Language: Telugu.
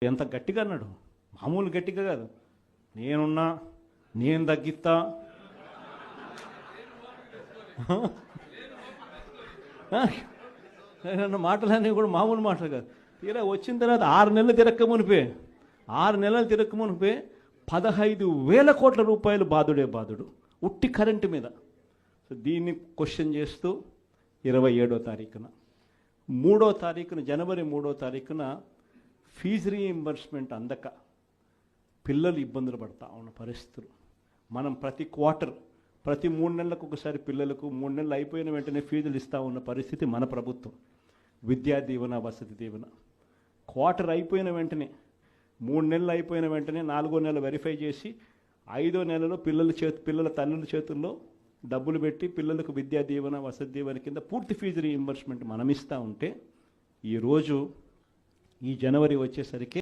ఎంత గట్టిగా అన్నాడు, మామూలు గట్టిగా కాదు. నేనున్నా, నేను తగ్గిస్తా, మాటలన్నీ కూడా మామూలు మాటలు కాదు. తీరా వచ్చిన తర్వాత 6 నెలలు తిరక్కమునిపే 15,000 కోట్ల రూపాయలు బాధుడు ఉట్టి కరెంటు మీద. సో దీన్ని క్వశ్చన్ చేస్తూ 27వ తారీఖున జనవరి 3వ తారీఖున ఫీజు రీఇంబర్స్మెంట్ అందక పిల్లలు ఇబ్బందులు పడతా ఉన్న పరిస్థితులు. మనం ప్రతి 3 నెలలకు ఒకసారి పిల్లలకు 3 నెలలు అయిపోయిన వెంటనే ఫీజులు ఇస్తూ ఉన్న పరిస్థితి మన ప్రభుత్వం. విద్యా దీవెన, వసతి దీవెన క్వార్టర్ అయిపోయిన వెంటనే 3 నెలలు అయిపోయిన వెంటనే 4వ నెల వెరిఫై చేసి 5వ నెలలో పిల్లల తల్లుల చేతుల్లో డబ్బులు పెట్టి పిల్లలకు విద్యా దీవెన, వసతి దీవెన కింద పూర్తి ఫీజు రీఇంబర్స్మెంట్ మనం ఇస్తూ ఉంటే, ఈరోజు ఈ జనవరి వచ్చేసరికి